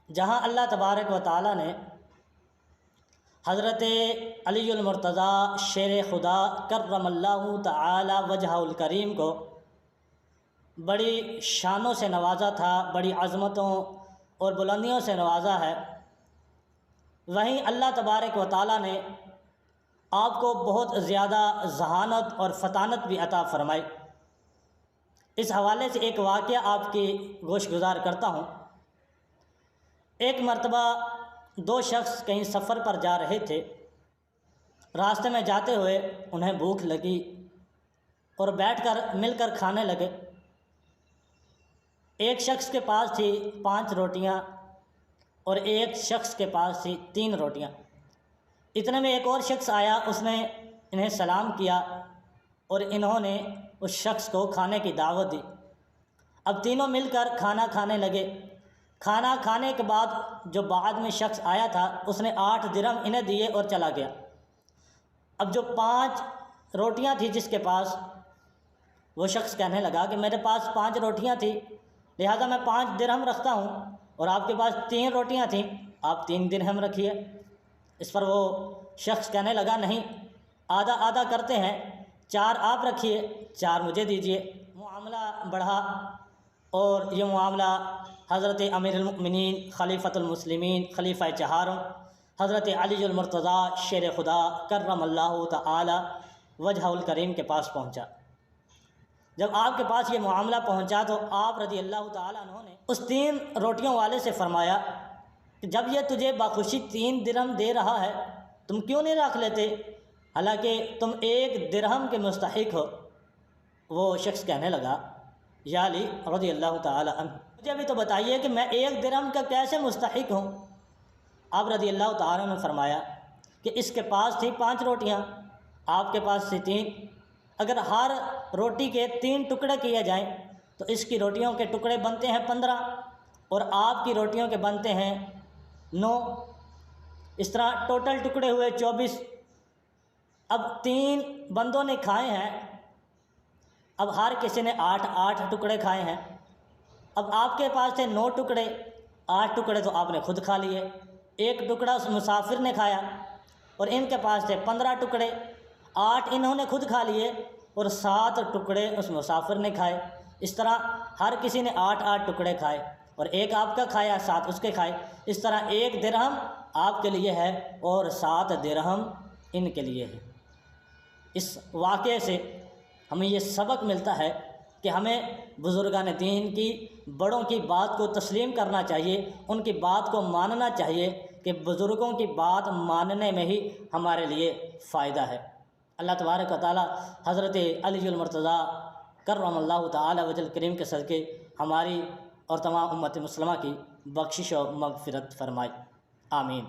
جہاں اللہ تبارک و تعالیٰ نے حضرت علی المرتضیٰ شیر خدا کرم اللہ تعالی وجہہ الکریم کو بڑی شانوں سے نوازا تھا، بڑی عظمتوں اور بلندیوں سے نوازا ہے، وہیں اللہ تبارک و تعالیٰ نے آپ کو بہت زیادہ ذہانت اور فطانت بھی عطا فرمائی۔ اس حوالے سے ایک واقعہ آپ کی گوش گزار کرتا ہوں۔ ایک مرتبہ دو شخص کہیں سفر پر جا رہے تھے۔ راستے میں جاتے ہوئے انہیں بھوک لگی اور بیٹھ کر مل کر کھانے لگے۔ ایک شخص کے پاس تھی 5 روٹیاں اور ایک شخص کے پاس تھی 3 روٹیاں۔ اتنے میں ایک اور شخص آیا، اس نے انہیں سلام کیا اور انہوں نے اس شخص کو کھانے کی دعوت دی۔ اب تینوں مل کر کھانا کھانے لگے۔ کھانا کھانے کے بعد جو بعد میں شخص آیا تھا اس نے 8 درہم انہیں دیے اور چلا گیا۔ اب جو 5 روٹیاں تھیں جس کے پاس، وہ شخص کہنے لگا کہ میرے پاس 5 روٹیاں تھیں، لہذا میں 5 درہم رکھتا ہوں، اور آپ کے پاس 3 روٹیاں تھیں، آپ 3 درہم رکھیے۔ اس پر وہ شخص کہنے لگا نہیں، آدھا آدھا کرتے ہیں، 4 آپ رکھیے، 4 مجھے دیجیے۔ معاملہ بڑھا اور یہ معاملہ حضرت امیر المؤمنین خلیفۃ المسلمین خلیفہ چہارم حضرت علی المرتضیٰ شیر خدا کرم اللہ تعالی وجہہ الکریم کے پاس پہنچا۔ جب آپ کے پاس یہ معاملہ پہنچا تو آپ رضی اللہ تعالیٰ عنہ نے اس 3 روٹیوں والے سے فرمایا کہ جب یہ تجھے بخوشی 3 درہم دے رہا ہے تم کیوں نہیں رکھ لیتے، حالانکہ تم 1 درہم کے مستحق ہو۔ وہ شخص کہنے لگا یا علی رضی اللہ تعالیٰ عنہ، مجھے بھی تو بتائیے کہ میں 1 درہم کا کیسے مستحق ہوں۔ آپ رضی اللہ تعالیٰ نے فرمایا کہ اس کے پاس تھی 5 روٹیاں، آپ کے پاس تھی 3، اگر ہر روٹی کے 3 ٹکڑے کیے جائیں تو اس کی روٹیوں کے ٹکڑے بنتے ہیں 15 اور آپ کی روٹیوں کے بنتے ہیں 9، اس طرح ٹوٹل ٹکڑے ہوئے 24۔ اب 3 بندوں نے کھائے ہیں، اب ہر کسی نے 8 ٹکڑے کھائے ہیں۔ اب آپ کے پاس تھے 9 ٹکڑے، 8 ٹکڑے تو آپ نے خود کھا لیے، 1 ٹکڑا اس مسافر نے کھایا، اور ان کے پاس تھے 15 ٹکڑے، 8 انہوں نے خود کھا لیے اور 7 ٹکڑے اس مسافر نے کھائے۔ اس طرح ہر کسی نے 8 ٹکڑے کھائے، اور 1 آپ کا کھایا، 7 اس کے کھائے۔ اس طرح 1 درہم آپ کے لیے ہے اور 7 درہم ان کے لیے ہے۔ اس واقعے سے ہمیں یہ سبق ملتا ہے کہ ہمیں بزرگان دین کی، بڑوں کی بات کو تسلیم کرنا چاہیے، ان کی بات کو ماننا چاہیے، کہ بزرگوں کی بات ماننے میں ہی ہمارے لیے فائدہ ہے۔ اللہ تبارک و تعالی حضرت علی المرتضیٰ کرم اللہ تعالی وجہ الکریم کے صدقے ہماری اور تمام امت مسلمہ کی بخشش و مغفرت فرمائے، آمین۔